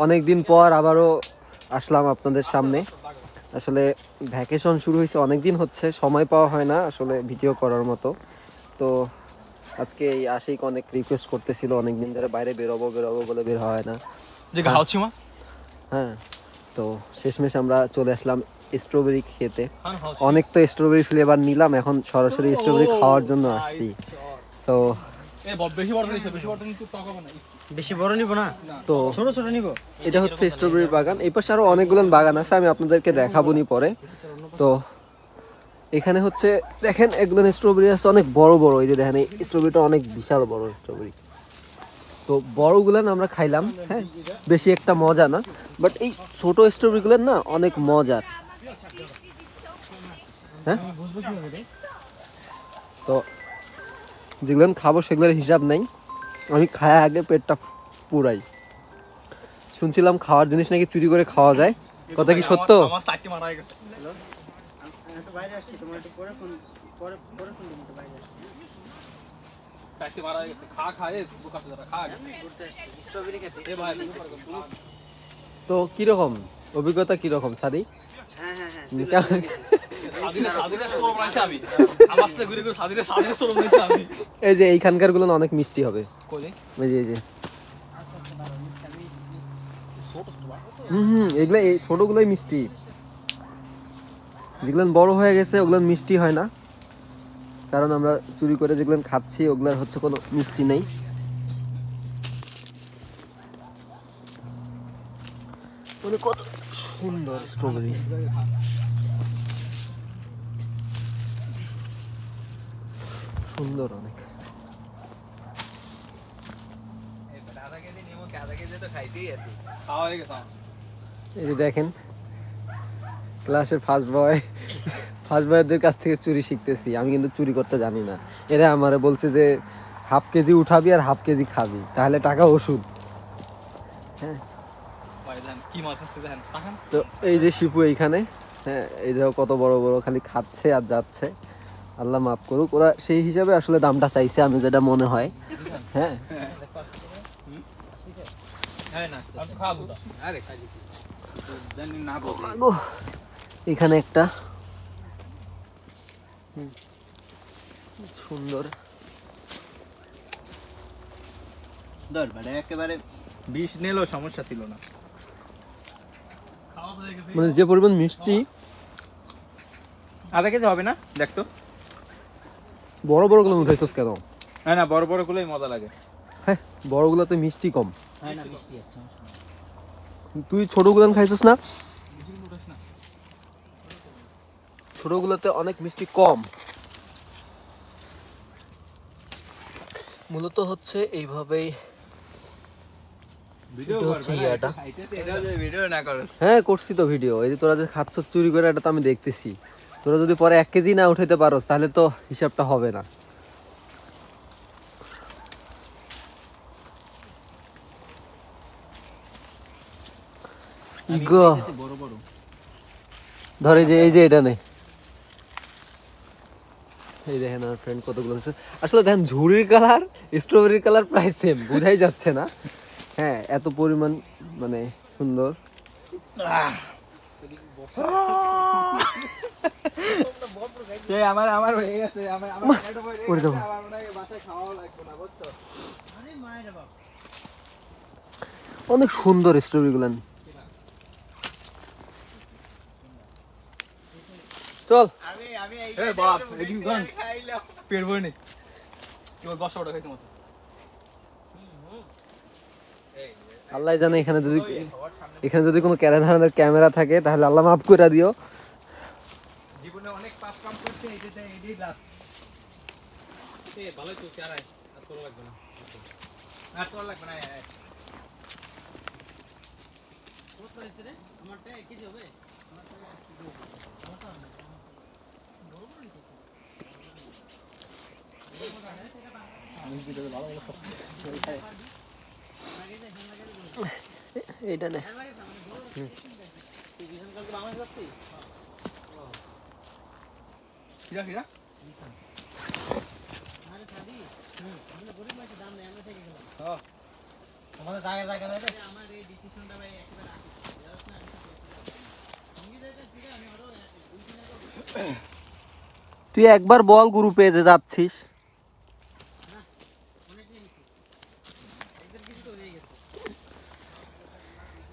অনেক দিন পর আবারও আসলাম আপনাদের সামনে। আসলে ভ্যাকেশন শুরু হয়েছে, অনেক দিন হচ্ছে, সময় পাওয়া হয় না আসলে ভিডিও করার মতো। তো আজকে এই আশিক অনেক রিকোয়েস্ট করতেছিল, অনেক দিন ধরে বাইরে বেরোবো বেরোবো বলে বের হয় না। হ্যাঁ, তো শেষমেশ আমরা চলে আসলাম স্ট্রবেরি খেতে। অনেক তো স্ট্রবেরি ফ্লেভার নিলাম, এখন সরাসরি স্ট্রবেরি খাওয়ার জন্য আসছি। তো বেশি বড় নিব না, তো ছোট ছোট নিব। এটা হচ্ছে স্ট্রবেরি বাগান, এই পাশে আরো অনেকগুলো বাগান আছে, আমি আপনাদেরকে দেখাবো নি পরে। তো এখানে হচ্ছে দেখেন এগুলো স্ট্রবেরি আছে অনেক বড় বড়, এই যে দেখেন এই স্ট্রবেরিটা অনেক বিশাল বড় স্ট্রবেরি। তো বড়গুলো আমরা খাইলাম, হ্যাঁ বেশি একটা মজা না, বাট এই ছোট স্ট্রবেরিগুলো না অনেক মজার। হ্যাঁ, তো যেগুলো খাবো সেগুলোর হিসাব নাই, আমি খায় আগে পেটটা পুরাই। শুনছিলাম খাওয়ার জিনিস নাকি চুরি করে খাওয়া যায়, কথা কি সত্য? তো কিরকম অভিজ্ঞতা, কিরকম সাদি? এই যে এইখানকার গুলো অনেক মিষ্টি হবে, এই যে এগুলো এই ছোটগুলোই মিষ্টি, যেগুলো বড় হয়ে গেছে ওগুলো মিষ্টি হয় না, কারণ আমরা চুরি করে যেগুলো খাচ্ছি ওগুলার হচ্ছে কোনো মিষ্টি নেই। মানে কত সুন্দর স্ট্রবেরি, সুন্দর অনেক। এই যে দেখেন ক্লাসের ফার্স্ট বয়দের কাছ থেকে চুরি শিখতেছি, আমি কিন্তু চুরি করতে জানি না। এরা আমারে বলছে যে হাফ কেজি উঠাবি আর হাফ কেজি খাবি, তাহলে টাকা ওষুধ। হ্যাঁ, তো এই যে শিপু এইখানে, হ্যাঁ এই দেখো কত বড় বড়, খালি খাচ্ছে আর যাচ্ছে। আল্লাহ মাফ করুক, ওরা সেই হিসাবে আসলে দামটা চাইছে, আমি যেটা মনে হয়। হ্যাঁ, এখানে একটা সুন্দর একেবারে বিষ নিলেও সমস্যা ছিল না, মানে যে পরিমাণ মিষ্টি। আধা কেজি হবে না, দেখতো বড় বড় গুলো উঠাইছস কেন? না না, বড় বড় গুলোই মজা লাগে। হ্যাঁ, বড়গুলোতে মিষ্টি কম, তুই ছোটগুলো খাইছস না? ছোটগুলোতে অনেক মিষ্টি কম। মূলত হচ্ছে এইভাবেই। হ্যাঁ করছি তো ভিডিও, এই যে তোরা যে খাচ্ছ চুরি করে, এটা তো আমি দেখতেছি। তোরা যদি পরে 1 কেজি না উঠাইতে পারোস তাহলে তো হিসাবটা হবে না। ধরে যে এই যে এটা নেই, এই দেখেন আমার ফ্রেন্ড কতগুলো আছে। আসলে দেখেন ঝুড়ির কালার স্ট্রবেরির কালার প্রায় সেম, বোঝাই যাচ্ছে না। হ্যাঁ, এত পরিমাণ মানে সুন্দর। আমার হয়ে গেছে, অনেক সুন্দর স্ট্রবেরি গুলান। চল আল্লাহ জানে, এখানে যদি কোনো ধরনের ক্যামেরা থাকে তাহলে আল্লাহ মাফ করে দিও। জীবনে অনেক পাপ কাম করতে, এটাই লাস্ট। ভালোই তো চারাই, আর তোর লাগবে না, আর তোর লাগবে না। কত হয়েছে রে আমারটা? 1 কেজি হবে? এইটা নে। আমাদের জায়গা জায়গা নাই রে। তুই একবার বল গ্রুপে যে যাচ্ছিস।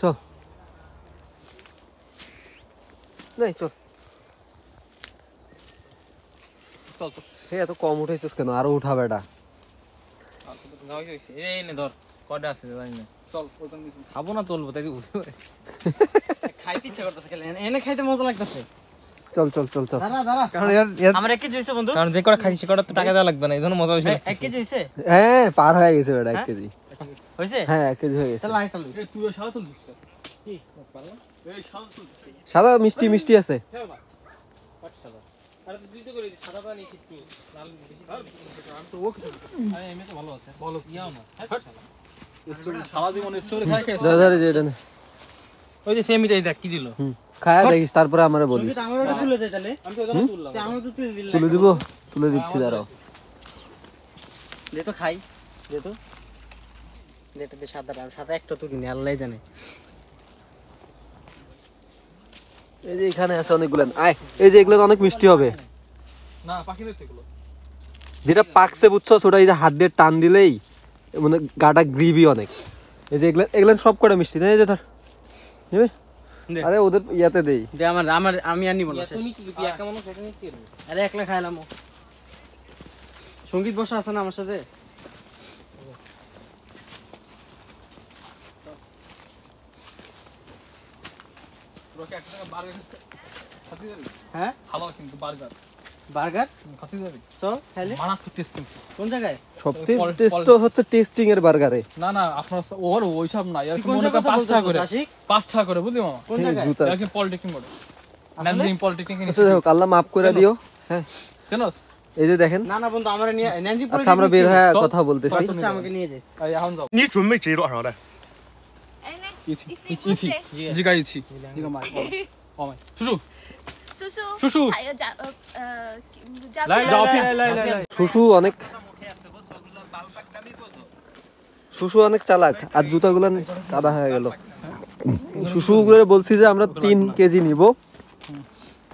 চল নাই চল চল চল। হে এত কম উঠেছিস কেন, আরো উঠা বেটা। এই নে ধর কয়টা আছে জানি না। চল ওইখানে নিচে। খাবো না তুলবো তাই উঠবে। খাইতে ইচ্ছা করতেছে খেলে এনে খাইতে মজা লাগতেছে। চল চল চল চল। দাঁড়া দাঁড়া। কারণ আমার 1 কেজি হইছে বন্ধু। কারণ যে কটা খাইছি কটা তো টাকা দেওয়া লাগবে না, এইজন্য মজা হইছে। 1 কেজি হইছে? হ্যাঁ পার হয়ে গেছে বেটা 1 কেজি। হইছে? হ্যাঁ 1 কেজি হয়ে গেছে। চল আরেকটা লই। এই তুই সাদা তুলছিস তো? কি? পারলাম? এই সাদা তুলছিস। সাদা মিষ্টি মিষ্টি আছে। হ্যাঁ ভাই। পাটশালা। আরে তুই তো করে সাদাটা নিছিস একটু লাল বেশি। আমি তো ও কিছু। আরে এমনি তো ভালো আছে। বলো ইয়াও না। স্টোরি সারা জীবন স্টোরি খাই খাই। দাদারে যে এটা নে। ওই যে সেমিটাই দেখ কি দিল। খায়া দেখিস তারপরে আমারে বলিস। তুমি তো আমার ওটা তুলে দে তাহলে। আমি তো ওটা তুললাম। তুই আমার তো তুলে দিলি। তুলে দিব, তুলে দিচ্ছি দাঁড়াও। দে তো খাই। দে তো। যেটা দে সাদাটা, আমি সাদা একটা তো কিনি আল্লাহই জানে। এই যে এখানে আছে অনেকগুলো। আয় এই যে এগুলো অনেক মিষ্টি হবে। না পাখি নয় তো এগুলো। যেটা পাকছে বুঝছো ওটা এই যে হাত দিয়ে টান দিলেই মানে গাটা গ্রিভি অনেক। এই যে এগুলো এগুলো সব কটা মিষ্টি না, এই যে ধর নেবে। দে। আরে ওদের ইয়াতে দেই। দে আমার আমি আর নিব না। তুমি কি একা মানুষ এখানে কি করবে? আরে একলা খাইলাম। সঙ্গীত বসা আছে না আমার সাথে? তোকে একটা বার্গার খাতে যাবি? হ্যাঁ? ভালো কিন্তু বার্গার বার্গার? খাতে যাবি? চল খাইলে। মারাত্মক টেস্ট কিন্তু। কোন জায়গায়? সবথেকে পল- টেস্ট পল- তো হচ্ছে টেস্টিং এর বার্গারে। না না আপনার ওর ওইসব না এর তুই কোন মনে জায়গায় কর 5 টাকা করে। আশিক? 5 টাকা করে বুঝলি মামা? কোন জায়গায়? জুতা। একদম পলিটেকনিক মোড়ে। নানজিং পলিটেকনিক আচ্ছা দেখো আল্লাহ মাফ করে কেন? দিও। হ্যাঁ জানোস? এই যে দেখেন। না না বন্ধু আমার নিয়ে ন্যানজি পরে আচ্ছা আমরা বের হয়ে চল। কথা বলতেছি। হচ্ছে আমাকে নিয়ে যাইস। এই এখন যাও।你准备值多少的？哎，那一起一起一个一起一个买哦买叔叔叔叔叔叔还有照照来片来来来来来。 শুশু অনেক শুশু অনেক চালাক আর জুতাগুলো কাদা হয়ে গেল। শুশুগুলো বলছি যে আমরা 3 কেজি নিব।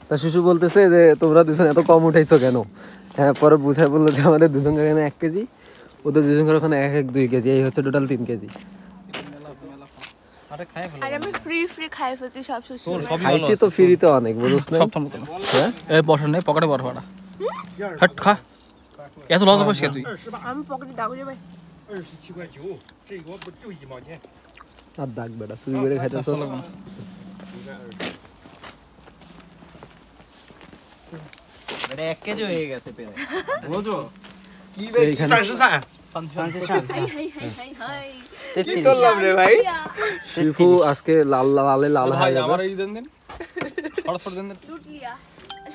তা শুশু বলতেছে যে তোমরা দুজন এত কম উঠাইছো কেন? হ্যাঁ পরে বুঝাই বললো যে আমাদের দুজনের এখানে 1 কেজি, ওদের দুজনের ওখানে 1-2 কেজি, এই হচ্ছে টোটাল 3 কেজি। আরে খাই ফেলো। আর আমি ফ্রি ফ্রি খাই ফেলছি সব সুস্থ তোর সবই ভালো খাইছি আছে। তো ফ্রিতে অনেক, বুঝছ না? সব থামো হ্যাঁ এই বসে নেই পকেটে বরফ আটা হট খা এত লজ্জা পাস কে তুই আমি পকেটে দাও যাবে 27.9，这一锅不就1毛钱？ আর দাগ বেটা চুরি করে খাইতেছ। এটা 1 কেজি হয়ে গেছে প্রায়। বুঝো? এইখানে 33。 high high high high high কি করলাম রে ভাই? শিফু আজকে লাল লালে লাল ভাই হয়ে আমার যাবে। এই দেন দেন ফটাফট দেন দেন লুট লিয়া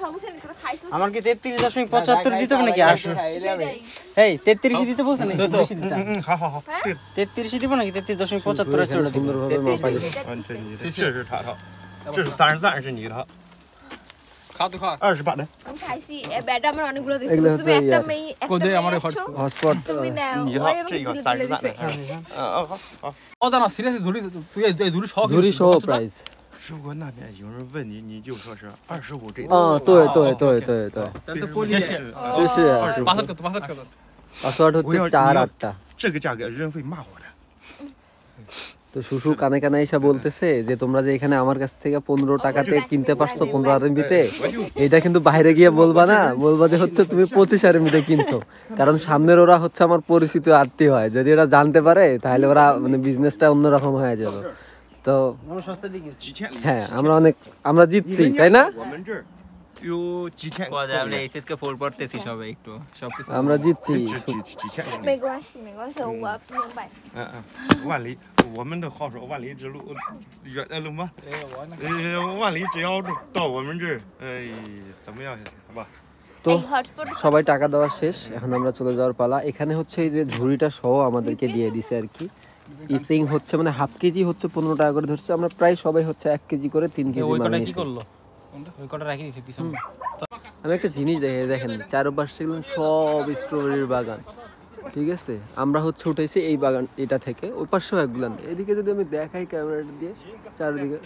সমস্যা নেই তোরা খাইতো আমার কি 33.75 দিতে হবে নাকি 80? সেটাই এই 33 দিতে বলছ নাকি বেশি দিতা? 好好好，对， 33 দিব নাকি 33.75 আছে ওটা দিব। সুন্দরভাবে মাপা গেছে।嗯，这是你的，这是他的，这是33是你的খা তো খা ，28的， আমি খাইছি এ ব্যাটা আমার অনেকগুলো দিছে এগুলো তুমি হচ্ছে একটা ইয়ার। মেয়ে একটা কোথায় আমার মেয়ে hotspot? আসছো, হটস্পট তুমি নাও你 ওই 的 আমাকে 这个 তুলে 33 দিছে的，好好。 ও জানা সিরিয়াসলি ধরি তুই এই ধরি শখ ঝুরি সহ প্রাইস।如果那边有人问你，你就说是25这 ও 个。 对对对对对， তাহলে তো পলি是这是পাঁচ কত পাঁচ কত পাসওয়ার্ড হচ্ছে 4-8টা।这个价格人会骂我的。 তো শুশু কানে কানে এসে বলতেছে যে তোমরা যে এখানে আমার কাছ থেকে 15 টাকাতে কিনতে পারছো 15 আরএমবিতে, এটা কিন্তু বাইরে গিয়ে বলবা না, বলবা যে হচ্ছে তুমি 25 আরএমবিতে কিনছো। কারণ সামনের ওরা হচ্ছে আমার পরিচিত আত্মীয় হয়, যদি ওরা জানতে পারে তাহলে ওরা মানে বিজনেসটা অন্যরকম হয়ে যাবে। তো আমরা সস্তা দিয়ে কিনছি। 几千里。 হ্যাঁ আমরা জিতছি তাই না?我们这儿有几千。 আমরা এইচএস কে 4 পড়তেছি সবাই একটু সব কিছু। আমরা জিতছি।几千公里。没关系没关系我明白万里，我们的号说万里之路远了吗？万里只要到我们这儿，怎么样？好吧？ তো এই হটস্পট সবাই টাকা দেওয়া শেষ, এখন আমরা চলে যাওয়ার পালা। এখানে হচ্ছে এই যে ঝুড়িটা সহ আমাদেরকে দিয়ে দিছে আর কি। ইসিং হচ্ছে মানে হাফ কেজি হচ্ছে 15 টাকা করে ধরছে, আমরা প্রায় সবাই হচ্ছে 1 কেজি করে 3 কেজি ওই মাল কটা কি নিয়েছি। করলো? ওই কটা রাখি দিয়েছে পিছনে। আমি একটা জিনিস দেখে দেখেন চারপাশে এগুলো সব স্ট্রবেরির বাগান। ঠিক আছে, আমরা হচ্ছে উঠেছি এই বাগান এটা থেকে, ওই পাশেও একগুলান। এদিকে যদি আমি দেখাই ক্যামেরাটা দিয়ে, চারিদিকে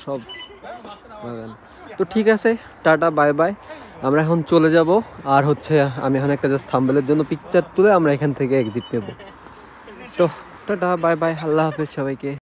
সব বাগান। তো ঠিক আছে, টাটা বাই বাই, আমরা এখন চলে যাব। আর হচ্ছে আমি এখন একটা জাস্ট থাম্বনেলের জন্য পিকচার তুলে আমরা এখান থেকে এক্সিট নেব। তো টাটা বাই বাই, আল্লাহ হাফেজ সবাইকে।